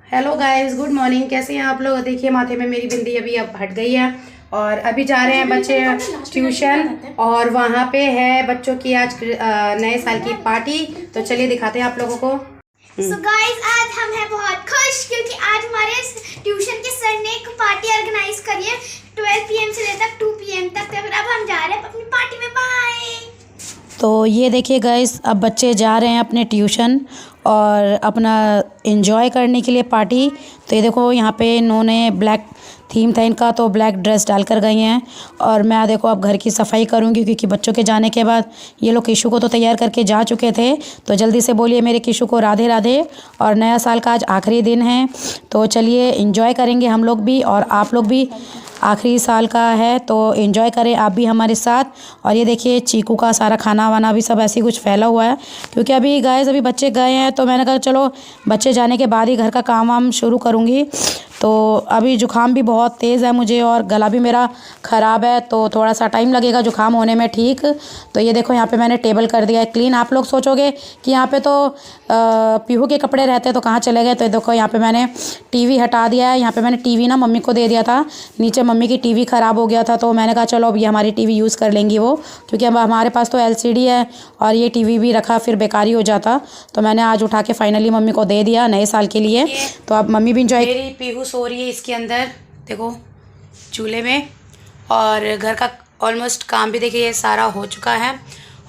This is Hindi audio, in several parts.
Hello guys, good morning. कैसे हैं आप लोग? देखिए माथे में मेरी बिंदी अभी अब हट गई है और अभी जा रहे हैं बच्चे ट्यूशन और वहाँ पे है बच्चों की आज नए साल की पार्टी। तो चलिए दिखाते हैं आप लोगों को। So guys, आज हम हैं बहुत खुश क्योंकि आज हमारे ट्यूशन के सर ने एक पार्टी ऑर्गेनाइज करी है 12 PM से लेकर 2 PM तक। तो फिर अब हम जा रहे हैं अपनी पार्टी में। बाय। तो ये देखिए गाइस, अब बच्चे जा रहे हैं अपने ट्यूशन और अपना एंजॉय करने के लिए पार्टी। तो ये देखो यहाँ पे इन्होंने ब्लैक थीम था इनका, तो ब्लैक ड्रेस डाल कर गई हैं। और मैं देखो अब घर की सफाई करूँगी क्योंकि बच्चों के जाने के बाद ये लोग किशु को तो तैयार करके जा चुके थे। तो जल्दी से बोलिए मेरे किशु को राधे राधे। और नया साल का आज आखिरी दिन है, तो चलिए एंजॉय करेंगे हम लोग भी और आप लोग भी। आखिरी साल का है तो एंजॉय करें आप भी हमारे साथ। और ये देखिए चीकू का सारा खाना वाना भी सब ऐसे ही कुछ फैला हुआ है क्योंकि अभी अभी बच्चे गए हैं। तो मैंने कहा चलो बच्चे जाने के बाद ही घर का काम वाम शुरू करूँगी। तो अभी ज़ुकाम भी बहुत तेज़ है मुझे और गला भी मेरा ख़राब है, तो थोड़ा सा टाइम लगेगा ज़ुकाम होने में ठीक। तो ये देखो यहाँ पे मैंने टेबल कर दिया है क्लीन। आप लोग सोचोगे कि यहाँ पे तो पीहू के कपड़े रहते तो कहाँ चले गए। तो देखो यहाँ पे मैंने टीवी हटा दिया है। यहाँ पे मैंने टीवी ना मम्मी को दे दिया था, नीचे मम्मी की टीवी ख़राब हो गया था। तो मैंने कहा चलो अब ये हमारी टीवी यूज़ कर लेंगी वो, क्योंकि अब हमारे पास तो LCD है और ये टीवी भी रखा फिर बेकारी हो जाता। तो मैंने आज उठा के फाइनली मम्मी को दे दिया नए साल के लिए। तो अब मम्मी भी इंजॉय। मेरी पीहू सो रही है इसके अंदर देखो चूल्हे में, और घर का ऑलमोस्ट काम भी देखिए सारा हो चुका है।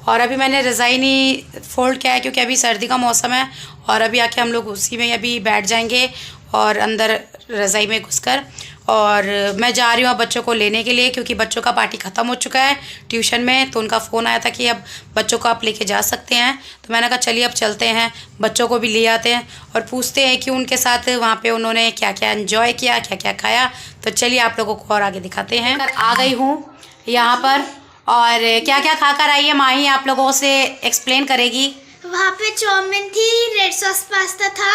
और अभी मैंने रज़ाई नहीं फोल्ड किया है क्योंकि अभी सर्दी का मौसम है और अभी आके हम लोग उसी में अभी बैठ जाएंगे और अंदर रज़ाई में घुसकर। और मैं जा रही हूँ अब बच्चों को लेने के लिए क्योंकि बच्चों का पार्टी ख़त्म हो चुका है ट्यूशन में। तो उनका फ़ोन आया था कि अब बच्चों को आप लेके जा सकते हैं। तो मैंने कहा चलिए अब चलते हैं, बच्चों को भी ले आते हैं और पूछते हैं कि उनके साथ वहाँ पे उन्होंने क्या क्या एंजॉय किया, क्या क्या खाया। तो चलिए आप लोगों को और आगे दिखाते हैं। आ गई हूँ यहाँ पर और क्या क्या खा कर आई है माही आप लोगों से एक्सप्लेन करेगी। वहाँ पे चाउमीन थी, रेड सॉस पास्ता था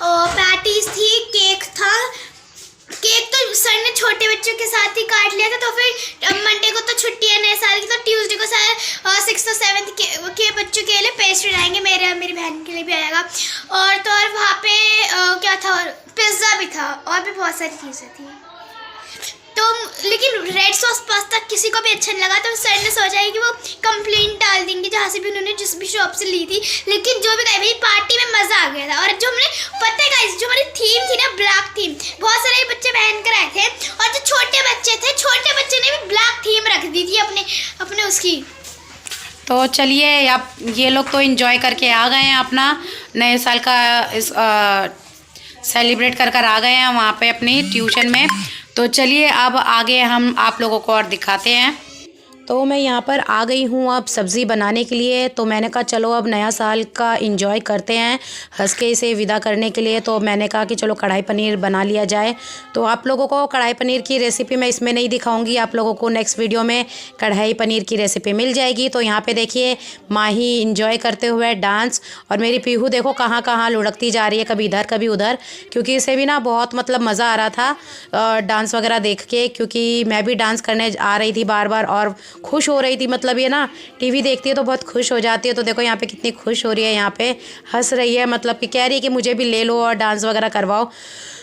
और पैटीज थी, केक था। केक तो सर ने छोटे बच्चों के साथ ही काट लिया था। तो फिर मंडे को तो छुट्टी है नए साल की, तो ट्यूसडे को सर 6th और 7th के बच्चों के लिए पेस्ट्री लाएंगे, मेरे और मेरी बहन के लिए भी आएगा। और तो और वहाँ पे क्या था, पिज्ज़ा भी था और भी बहुत सारी चीज़ें थी। तो लेकिन रेड सॉस पास्ता किसी को भी अच्छा नहीं लगा, तो सर ने सोचा है कि वो कंप्लेंट डाल देंगे जहाँ से भी उन्होंने जिस भी शॉप से ली थी। लेकिन जो भी कहे भाई पार्टी में मज़ा आ गया था। और जो हमने पता है गाइस, जो हमारी थीम थी ना ब्लैक थीम, बहुत सारे बच्चे पहन कर आए थे और जो छोटे बच्चे थे, छोटे बच्चे ने भी ब्लैक थीम रख दी थी अपने उसकी। तो चलिए आप ये लोग तो एंजॉय करके आ गए हैं, अपना नए साल का इस सेलिब्रेट कर कर आ गए हैं वहाँ पे अपनी ट्यूशन में। तो चलिए अब आगे हम आप लोगों को और दिखाते हैं। तो मैं यहाँ पर आ गई हूँ अब सब्ज़ी बनाने के लिए। तो मैंने कहा चलो अब नया साल का एंजॉय करते हैं हंस के इसे विदा करने के लिए। तो मैंने कहा कि चलो कढ़ाई पनीर बना लिया जाए। तो आप लोगों को कढ़ाई पनीर की रेसिपी मैं इसमें नहीं दिखाऊंगी, आप लोगों को नेक्स्ट वीडियो में कढ़ाई पनीर की रेसिपी मिल जाएगी। तो यहाँ पर देखिए माही इंजॉय करते हुए डांस, और मेरी पीहू देखो कहाँ कहाँ लुढ़कती जा रही है, कभी इधर कभी उधर, क्योंकि इसे भी ना बहुत मतलब मज़ा आ रहा था डांस वगैरह देख के, क्योंकि मैं भी डांस करने आ रही थी बार बार और खुश हो रही थी। मतलब ये ना टीवी देखती है तो बहुत खुश हो जाती है। तो देखो यहाँ पे कितनी खुश हो रही है, यहाँ पे हंस रही है, मतलब कि कह रही है कि मुझे भी ले लो और डांस वगैरह करवाओ।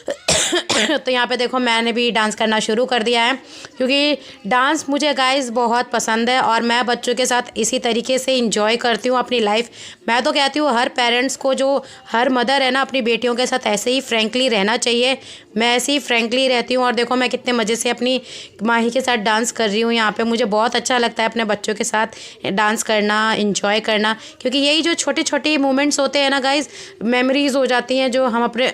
तो यहाँ पे देखो मैंने भी डांस करना शुरू कर दिया है क्योंकि डांस मुझे गाइस बहुत पसंद है और मैं बच्चों के साथ इसी तरीके से इंजॉय करती हूँ अपनी लाइफ। मैं तो कहती हूँ हर पेरेंट्स को, जो हर मदर है ना, अपनी बेटियों के साथ ऐसे ही फ्रेंकली रहना चाहिए। मैं ऐसे ही फ्रेंकली रहती हूँ और देखो मैं कितने मज़े से अपनी माही के साथ डांस कर रही हूँ यहाँ पे। मुझे बहुत अच्छा लगता है अपने बच्चों के साथ डांस करना, इंजॉय करना, क्योंकि यही जो छोटे छोटे मोमेंट्स होते हैं ना गाइस, मेमोरीज़ हो जाती हैं जो हम अपने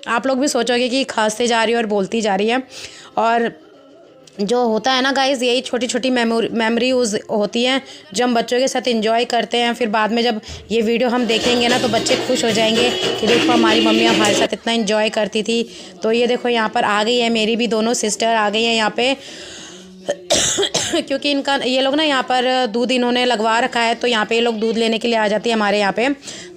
आप लोग भी सोचोगे कि खांसते जा रही है और बोलती जा रही है। और जो होता है ना गाइस, यही छोटी छोटी मेमोरीज होती हैं जो हम बच्चों के साथ एंजॉय करते हैं। फिर बाद में जब ये वीडियो हम देखेंगे ना तो बच्चे खुश हो जाएंगे कि देखो हमारी मम्मी हमारे साथ इतना एंजॉय करती थी। तो ये देखो यहाँ पर आ गई है मेरी भी दोनों सिस्टर आ गई हैं यहाँ पे। क्योंकि इनका ये लोग ना यहाँ पर दूध इन्होंने लगवा रखा है, तो यहाँ पे ये लोग दूध लेने के लिए आ जाती है हमारे यहाँ पे,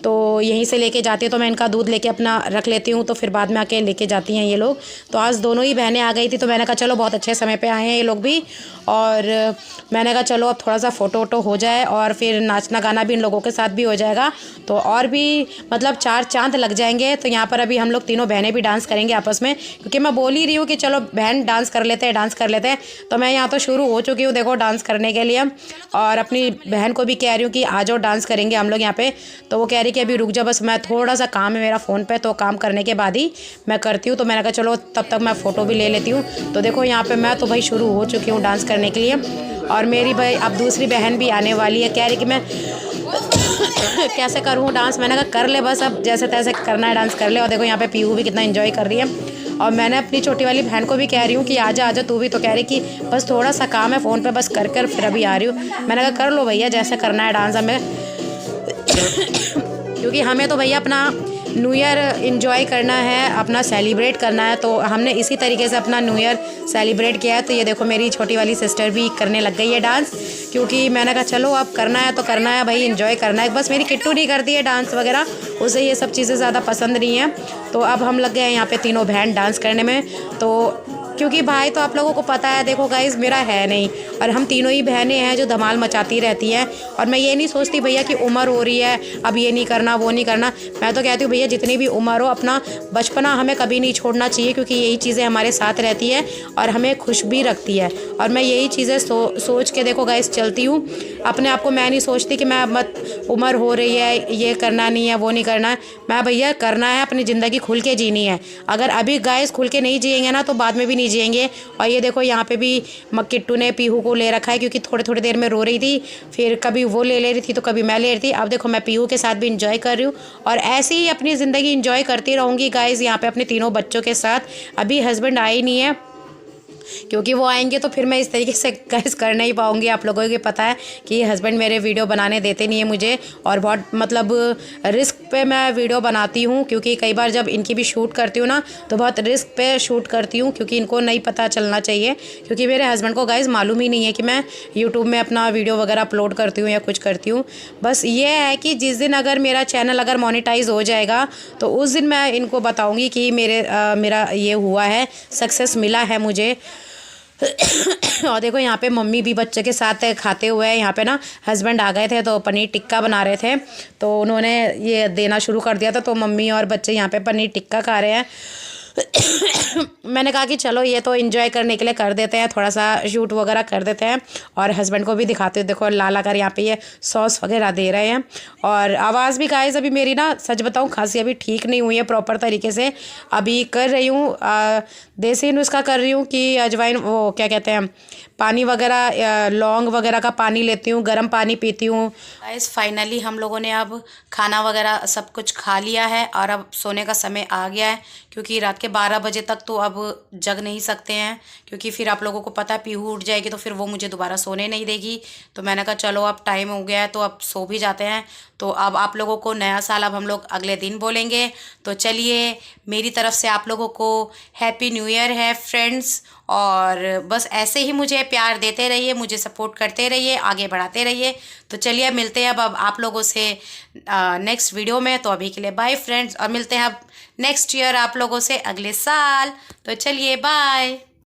तो यहीं से लेके जाती है। तो मैं इनका दूध लेके अपना रख लेती हूँ, तो फिर बाद में आके लेके जाती हैं ये लोग। तो आज दोनों ही बहनें आ गई थी, तो मैंने कहा चलो बहुत अच्छे समय पे आए हैं ये लोग भी, और मैंने कहा चलो अब थोड़ा सा फ़ोटो वोटो हो जाए और फिर नाचना गाना भी इन लोगों के साथ भी हो जाएगा, तो और भी मतलब 4 चांद लग जाएंगे। तो यहाँ पर अभी हम लोग तीनों बहनें भी डांस करेंगे आपस में, क्योंकि मैं बोल ही रही हूँ कि चलो बहन डांस कर लेते हैं, डांस कर लेते हैं। तो मैं यहाँ तो शुरू हो चुकी हूँ देखो डांस करने के लिए, और अपनी बहन को भी कह रही हूँ कि आ जाओ डांस करेंगे हम लोग यहाँ पे। तो वो कह रही कि अभी रुक जाओ, बस मैं थोड़ा सा काम है मेरा फ़ोन पे, तो काम करने के बाद ही मैं करती हूँ। तो मैंने कहा चलो तब तक मैं फ़ोटो भी ले लेती हूँ। तो देखो यहाँ पे मैं तो भाई शुरू हो चुकी हूँ डांस करने के लिए, और मेरी भाई अब दूसरी बहन भी आने वाली है, कह रही कि मैं कैसे करूँ डांस। मैंने कहा कर ले बस, अब जैसे तैसे करना है डांस कर ले। और देखो यहाँ पे पीहू भी कितना एंजॉय कर रही है, और मैंने अपनी छोटी वाली बहन को भी कह रही हूँ कि आजा आजा तू भी, तो कह रही कि बस थोड़ा सा काम है फ़ोन पे, बस कर फिर अभी आ रही हूँ। मैंने कहा कर लो भैया जैसे करना है डांस हमें क्योंकि हमें तो भैया अपना न्यू ईयर इंजॉय करना है, अपना सेलिब्रेट करना है, तो हमने इसी तरीके से अपना न्यू ईयर सेलिब्रेट किया है। तो ये देखो मेरी छोटी वाली सिस्टर भी करने लग गई है डांस, क्योंकि मैंने कहा चलो अब करना है तो करना है भाई, इंजॉय करना है। बस मेरी किट्टू नहीं करती है डांस वगैरह, उसे ये सब चीज़ें ज़्यादा पसंद नहीं है। तो अब हम लग गए हैं यहाँ पे तीनों बहन डांस करने में। तो क्योंकि भाई तो आप लोगों को पता है देखो गाइस मेरा है नहीं, और हम तीनों ही बहनें हैं जो धमाल मचाती रहती हैं। और मैं ये नहीं सोचती भैया कि उम्र हो रही है अब ये नहीं करना वो नहीं करना, मैं तो कहती हूँ भैया जितनी भी उम्र हो अपना बचपना हमें कभी नहीं छोड़ना चाहिए, क्योंकि यही चीज़ें हमारे साथ रहती है और हमें खुश भी रखती है। और मैं यही चीज़ें सोच के देखो गाइस चलती हूँ अपने आप को। मैं नहीं सोचती कि मैं मत उम्र हो रही है ये करना नहीं है वो नहीं करना है, मैं भैया करना है, अपनी ज़िंदगी खुल के जीनी है। अगर अभी गाइस खुल के नहीं जिएंगे ना तो बाद में भी नहीं जिएंगे। और ये देखो यहाँ पे भी किट्टू ने पीहू को ले रखा है, क्योंकि थोड़ी देर में रो रही थी, फिर कभी वो ले रही थी तो कभी मैं ले रही थी। अब देखो मैं पीहू के साथ भी इंजॉय कर रही हूँ, और ऐसे ही अपनी ज़िंदगी इंजॉय करती रहूँगी गाइस यहाँ पे अपने तीनों बच्चों के साथ। अभी हस्बैंड आए नहीं है, क्योंकि वो आएंगे तो फिर मैं इस तरीके से गाइस कर नहीं पाऊँगी। आप लोगों को पता है कि हस्बैंड मेरे वीडियो बनाने देते नहीं है मुझे, और बहुत मतलब रिस्क पे मैं वीडियो बनाती हूँ, क्योंकि कई बार जब इनकी भी शूट करती हूँ ना तो बहुत रिस्क पे शूट करती हूँ, क्योंकि इनको नहीं पता चलना चाहिए। क्योंकि मेरे हस्बैंड को गाइस मालूम ही नहीं है कि मैं यूट्यूब में अपना वीडियो वगैरह अपलोड करती हूँ या कुछ करती हूँ। बस ये है कि जिस दिन अगर मेरा चैनल अगर मोनेटाइज हो जाएगा तो उस दिन मैं इनको बताऊँगी कि मेरा ये हुआ है, सक्सेस मिला है मुझे। और देखो यहाँ पे मम्मी भी बच्चे के साथ खाते हुए हैं। यहाँ पे ना हस्बैंड आ गए थे तो पनीर टिक्का बना रहे थे, तो उन्होंने ये देना शुरू कर दिया था, तो मम्मी और बच्चे यहाँ पे पनीर टिक्का खा रहे हैं। मैंने कहा कि चलो ये तो एंजॉय करने के लिए कर देते हैं, थोड़ा सा शूट वगैरह कर देते हैं, और हस्बैंड को भी दिखाते हैं। देखो लाला कर यहाँ पे ये सॉस वगैरह दे रहे हैं। और आवाज़ भी गाइस अभी मेरी ना सच बताऊँ खांसी अभी ठीक नहीं हुई है प्रॉपर तरीके से, अभी कर रही हूँ देसी नुस्खा कर रही हूँ कि अजवाइन वो क्या कहते हैं पानी वगैरह लौंग वगैरह का पानी लेती हूँ, गर्म पानी पीती हूँ। गाइस फाइनली हम लोगों ने अब खाना वगैरह सब कुछ खा लिया है, और अब सोने का समय आ गया है, क्योंकि रात के 12 बजे तक तो अब जग नहीं सकते हैं, क्योंकि फिर आप लोगों को पता है पीहू उठ जाएगी तो फिर वो मुझे दोबारा सोने नहीं देगी। तो मैंने कहा चलो अब टाइम हो गया है तो अब सो भी जाते हैं। तो अब आप लोगों को नया साल अब हम लोग अगले दिन बोलेंगे। तो चलिए मेरी तरफ से आप लोगों को हैप्पी न्यू ईयर है फ्रेंड्स, और बस ऐसे ही मुझे प्यार देते रहिए, मुझे सपोर्ट करते रहिए, आगे बढ़ाते रहिए। तो चलिए मिलते हैं अब आप लोगों से नेक्स्ट वीडियो में। तो अभी के लिए बाय फ्रेंड्स, और मिलते हैं अब नेक्स्ट ईयर आप लोगों से अगले साल। तो चलिए बाय।